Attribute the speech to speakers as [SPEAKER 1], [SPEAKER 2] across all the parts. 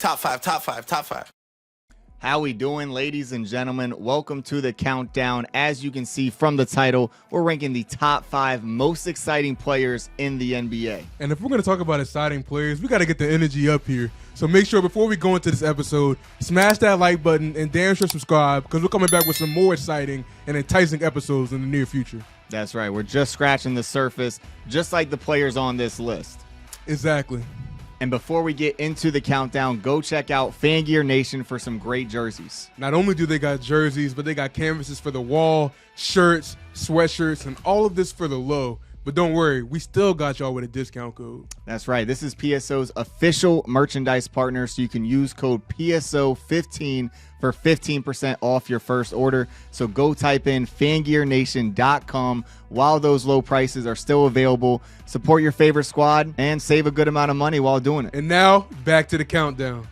[SPEAKER 1] Top five.
[SPEAKER 2] How we doing, ladies and gentlemen? Welcome to the countdown. As you can see from the title, we're ranking the top 5 most exciting players in the NBA.
[SPEAKER 3] And if we're going to talk about exciting players, we got to get the energy up here. So make sure before we go into this episode, smash that like button and damn sure subscribe, because we're coming back with some more exciting and enticing episodes in the near future.
[SPEAKER 2] That's right. We're just scratching the surface, just like the players on this list.
[SPEAKER 3] Exactly.
[SPEAKER 2] And before we get into the countdown, go check out Fan Gear Nation for some great jerseys.
[SPEAKER 3] Not only do they got jerseys, but they got canvases for the wall, shirts, sweatshirts, and all of this for the low. But don't worry, we still got y'all with a discount code.
[SPEAKER 2] That's right. This is PSO's official merchandise partner, so you can use code PSO15 for 15% off your first order. So go type in fangearnation.com while those low prices are still available. Support your favorite squad and save a good amount of money while doing it.
[SPEAKER 3] And now, back to the countdown.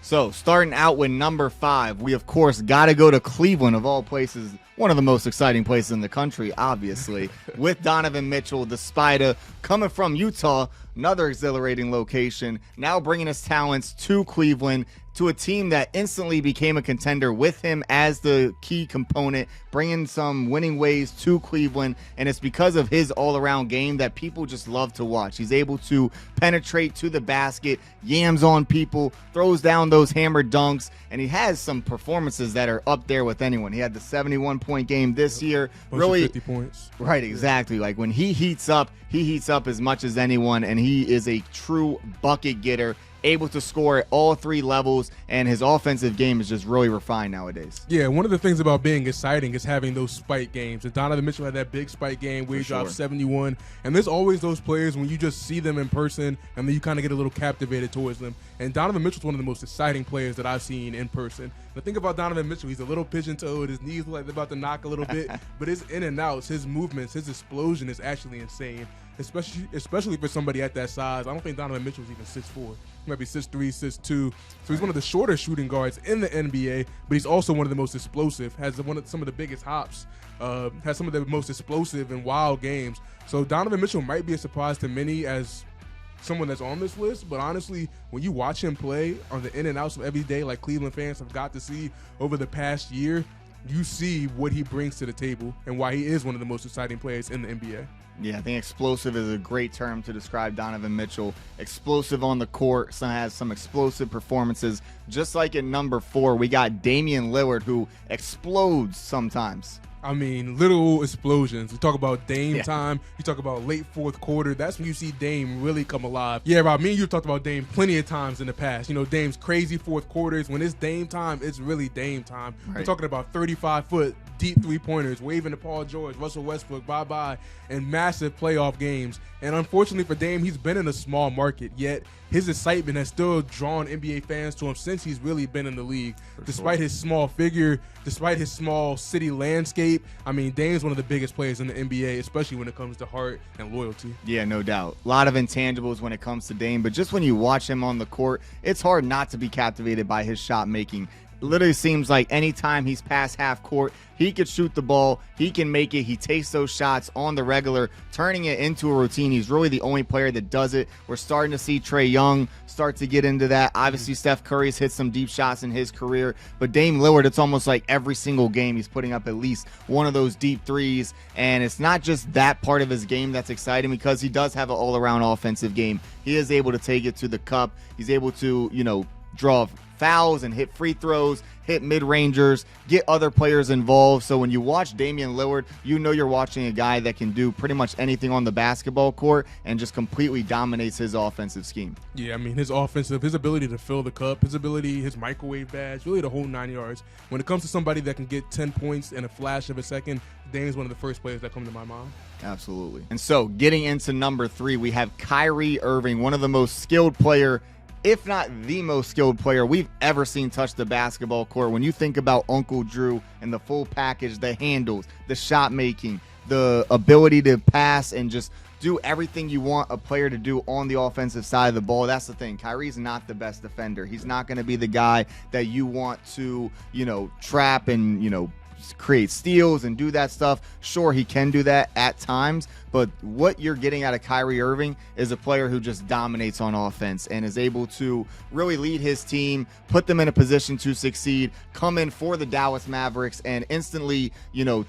[SPEAKER 2] So starting out with number 5, we of course got to go to Cleveland, of all places. One of the most exciting places in the country, obviously, with Donovan Mitchell, the Spider, coming from Utah, another exhilarating location, now bringing his talents to Cleveland, to a team that instantly became a contender with him as the key component, bringing some winning ways to Cleveland, and it's because of his all-around game that people just love to watch. He's able to penetrate to the basket, yams on people, throws down those hammered dunks, and he has some performances that are up there with anyone. He had the 71-point game this year. Really,
[SPEAKER 3] 50 points.
[SPEAKER 2] Right, exactly. Like when he heats up as much as anyone, and he is a true bucket getter, able to score at all 3 levels, and his offensive game is just really refined nowadays.
[SPEAKER 3] Yeah, one of the things about being exciting is having those spike games. And Donovan Mitchell had that big spike game where he dropped 71. And there's always those players when you just see them in person and then you kind of get a little captivated towards them. And Donovan Mitchell's one of the most exciting players that I've seen in person. The thing about Donovan Mitchell, he's a little pigeon-toed. His knees look like they're about to knock a little bit. But his in and outs, his movements, his explosion is actually insane. Especially for somebody at that size. I don't think Donovan Mitchell's even 6'4". He might be 6'3", 6'2". So he's one of the shorter shooting guards in the NBA, but he's also one of the most explosive, has some of the biggest hops, has some of the most explosive and wild games. So Donovan Mitchell might be a surprise to many as someone that's on this list, but honestly, when you watch him play on the in and outs of every day, like Cleveland fans have got to see over the past year, you see what he brings to the table and why he is one of the most exciting players in the NBA.
[SPEAKER 2] Yeah, I think explosive is a great term to describe Donovan Mitchell. Explosive on the court, has some explosive performances. Just like at number 4, we got Damian Lillard, who explodes sometimes.
[SPEAKER 3] I mean, little explosions. You talk about Dame time. You talk about late fourth quarter. That's when you see Dame really come alive. Yeah, Rob, me and you talked about Dame plenty of times in the past. You know, Dame's crazy fourth quarters. When it's Dame time, it's really Dame time. Right. We're talking about 35-foot deep three-pointers, waving to Paul George, Russell Westbrook, bye-bye, and massive playoff games. And unfortunately for Dame, he's been in a small market, yet his excitement has still drawn NBA fans to him since he's really been in the league. Despite his small figure, despite his small city landscape, I mean, Dame's one of the biggest players in the NBA, especially when it comes to heart and loyalty.
[SPEAKER 2] Yeah, no doubt. A lot of intangibles when it comes to Dame, but just when you watch him on the court, it's hard not to be captivated by his shot making. It literally seems like anytime he's past half court, he could shoot the ball, he can make it, he takes those shots on the regular, turning it into a routine. He's really the only player that does it. We're starting to see Trae Young start to get into that. Obviously, Steph Curry's hit some deep shots in his career, but Dame Lillard, it's almost like every single game he's putting up at least one of those deep threes, and it's not just that part of his game that's exciting because he does have an all-around offensive game. He is able to take it to the cup. He's able to, draw fouls and hit free throws, hit mid-rangers, get other players involved. So when you watch Damian Lillard, you know you're watching a guy that can do pretty much anything on the basketball court and just completely dominates his offensive scheme.
[SPEAKER 3] Yeah, I mean, his ability to fill the cup, his microwave badge, really the whole 9 yards. When it comes to somebody that can get 10 points in a flash of a second, Dame's one of the first players that come to my mind.
[SPEAKER 2] Absolutely. And so getting into number 3, we have Kyrie Irving, one of the most skilled player, if not the most skilled player we've ever seen touch the basketball court. When you think about Uncle Drew and the full package, the handles, the shot making, the ability to pass and just do everything you want a player to do on the offensive side of the ball. That's the thing. Kyrie's not the best defender. He's not going to be the guy that you want to, trap and, create steals and do that stuff. Sure, he can do that at times, But what you're getting out of Kyrie Irving is a player who just dominates on offense and is able to really lead his team, put them in a position to succeed, come in for the Dallas Mavericks and instantly,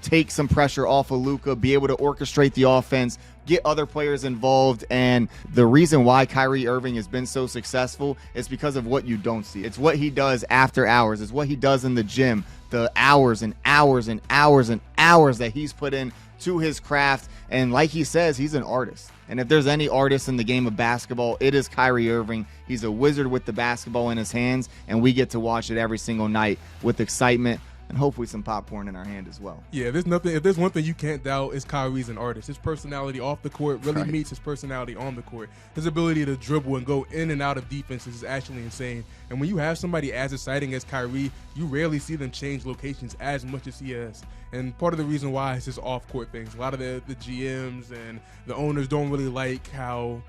[SPEAKER 2] take some pressure off of Luka, be able to orchestrate the offense, get other players involved. And the reason why Kyrie Irving has been so successful is because of what you don't see. It's what he does after hours. It's what he does in the gym, the hours and hours and hours and hours that he's put in to his craft. And like he says, he's an artist. And if there's any artist in the game of basketball, it is Kyrie Irving. He's a wizard with the basketball in his hands, and we get to watch it every single night with excitement and hopefully some popcorn in our hand as well.
[SPEAKER 3] Yeah, if there's one thing you can't doubt, it's Kyrie's an artist. His personality off the court really meets his personality on the court. His ability to dribble and go in and out of defenses is actually insane. And when you have somebody as exciting as Kyrie, you rarely see them change locations as much as he has. And part of the reason why is his off-court things. A lot of the GMs and the owners don't really like how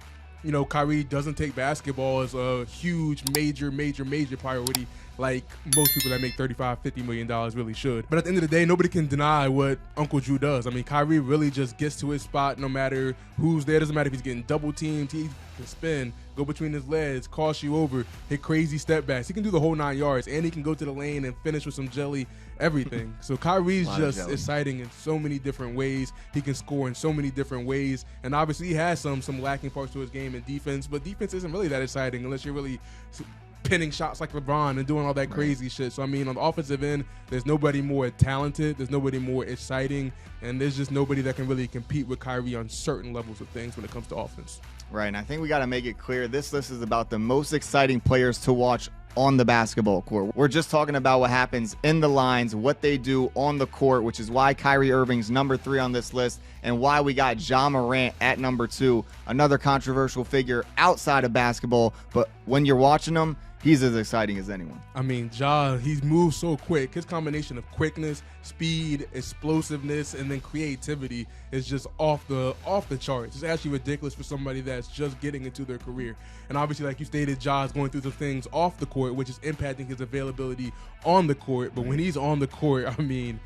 [SPEAKER 3] Kyrie doesn't take basketball as a huge, major priority like most people that make $35, $50 million really should. But at the end of the day, nobody can deny what Uncle Drew does. I mean, Kyrie really just gets to his spot no matter who's there. Doesn't matter if he's getting double teamed. He can spin, go between his legs, cross you over, hit crazy step backs. He can do the whole 9 yards, and he can go to the lane and finish with some jelly, everything. So Kyrie's just exciting in so many different ways. He can score in so many different ways. And obviously he has some lacking parts to his game in defense, but defense isn't really that exciting unless you're really pinning shots like LeBron and doing all that crazy shit. So, I mean, on the offensive end, there's nobody more talented, there's nobody more exciting, and there's just nobody that can really compete with Kyrie on certain levels of things when it comes to offense.
[SPEAKER 2] Right, and I think we got to make it clear, this list is about the most exciting players to watch on the basketball court. We're just talking about what happens in the lines, what they do on the court, which is why Kyrie Irving's number 3 on this list and why we got Ja Morant at number 2, another controversial figure outside of basketball, but when you're watching him, he's as exciting as anyone.
[SPEAKER 3] I mean, he moves so quick. His combination of quickness, speed, explosiveness, and then creativity is just off the charts. It's actually ridiculous for somebody that's just getting into their career. And obviously, like you stated, Ja's going through some things off the court, which is impacting his availability on the court. But when he's on the court, I mean,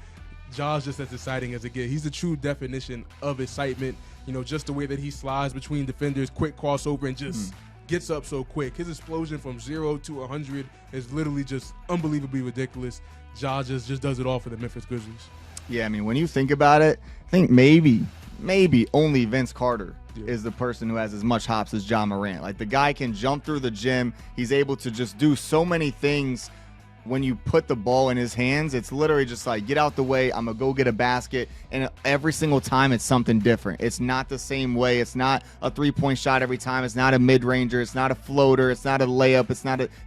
[SPEAKER 3] Ja's just as exciting as it gets. He's the true definition of excitement. Just the way that he slides between defenders, quick crossover, and just gets up so quick. His explosion from 0 to 100 is literally just unbelievably ridiculous. Ja just does it all for the Memphis Grizzlies.
[SPEAKER 2] Yeah, I mean, when you think about it, I think maybe only Vince Carter is the person who has as much hops as Ja Morant. Like, the guy can jump through the gym. He's able to just do so many things. When you put the ball in his hands, it's literally just like, get out the way, I'm going to go get a basket. And every single time it's something different. It's not the same way. It's not a three-point shot every time. It's not a mid-ranger. It's not a floater. It's not a layup.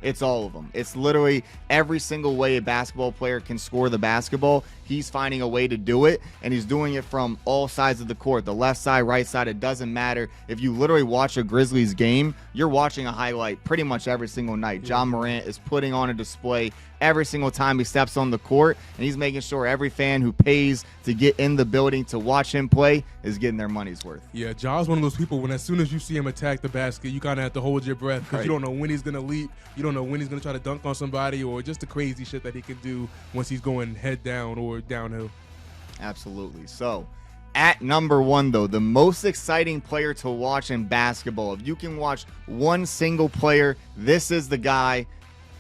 [SPEAKER 2] It's all of them. It's literally every single way a basketball player can score the basketball. He's finding a way to do it, and he's doing it from all sides of the court, the left side, right side. It doesn't matter. If you literally watch a Grizzlies game, you're watching a highlight pretty much every single night. Ja Morant is putting on a display every single time he steps on the court, and he's making sure every fan who pays to get in the building to watch him play is getting their money's worth.
[SPEAKER 3] Yeah, Ja's one of those people when as soon as you see him attack the basket, you kind of have to hold your breath because you don't know when he's going to leap. You don't know when he's going to try to dunk on somebody or just the crazy shit that he can do once he's going head down or downhill.
[SPEAKER 2] Absolutely. So, at number 1, though, the most exciting player to watch in basketball, if you can watch one single player, this is the guy.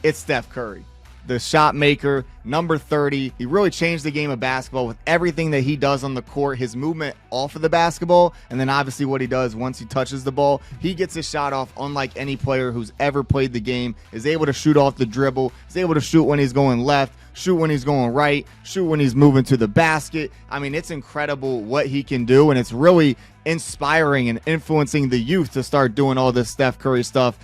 [SPEAKER 2] It's Steph Curry, the shot maker, number 30. He really changed the game of basketball with everything that he does on the court, his movement off of the basketball, and then obviously what he does once he touches the ball. He gets his shot off unlike any player who's ever played the game, is able to shoot off the dribble, is able to shoot when he's going left, shoot when he's going right, shoot when he's moving to the basket. I mean, it's incredible what he can do, and it's really inspiring and influencing the youth to start doing all this Steph Curry stuff.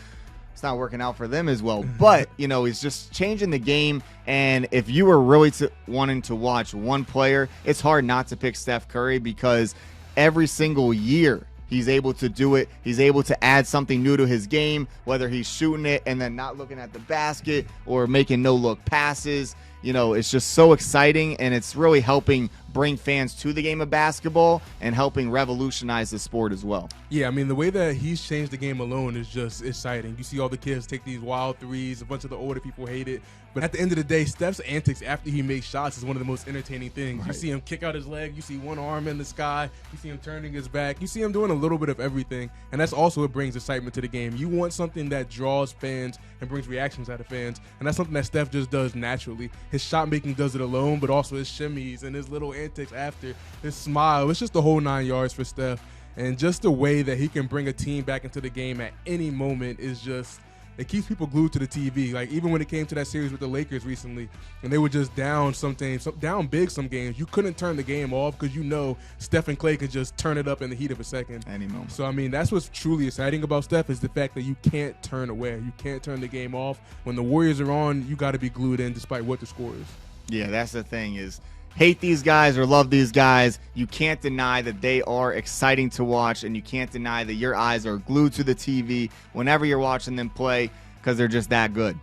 [SPEAKER 2] It's not working out for them as well, but he's just changing the game. And if you were really wanting to watch one player, it's hard not to pick Steph Curry because every single year he's able to do it. He's able to add something new to his game, whether he's shooting it and then not looking at the basket or making no-look passes. It's just so exciting, and it's really helping bring fans to the game of basketball and helping revolutionize the sport as well.
[SPEAKER 3] Yeah, I mean, the way that he's changed the game alone is just exciting. You see all the kids take these wild threes. A bunch of the older people hate it. But at the end of the day, Steph's antics after he makes shots is one of the most entertaining things. Right. You see him kick out his leg. You see one arm in the sky. You see him turning his back. You see him doing a little bit of everything. And that's also what brings excitement to the game. You want something that draws fans and brings reactions out of fans. And that's something that Steph just does naturally. His shot making does it alone, but also his shimmies and his little antics after, his smile. It's just the whole 9 yards for Steph. And just the way that he can bring a team back into the game at any moment is just, it keeps people glued to the TV. Like, even when it came to that series with the Lakers recently, and they were just down down big some games, you couldn't turn the game off because you know Steph and Klay could just turn it up in the heat of a second.
[SPEAKER 2] Any moment.
[SPEAKER 3] So, I mean, that's what's truly exciting about Steph is the fact that you can't turn away. You can't turn the game off. When the Warriors are on, you got to be glued in despite what the score is.
[SPEAKER 2] Yeah, that's the thing is, hate these guys or love these guys, you can't deny that they are exciting to watch, and you can't deny that your eyes are glued to the TV whenever you're watching them play because they're just that good.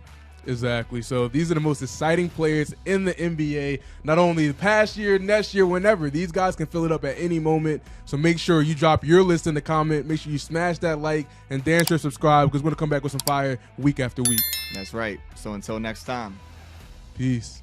[SPEAKER 3] Exactly. So these are the most exciting players in the NBA, not only the past year, next year, whenever. These guys can fill it up at any moment. So make sure you drop your list in the comment. Make sure you smash that like and damn sure subscribe because we're going to come back with some fire week after week.
[SPEAKER 2] That's right. So until next time.
[SPEAKER 3] Peace.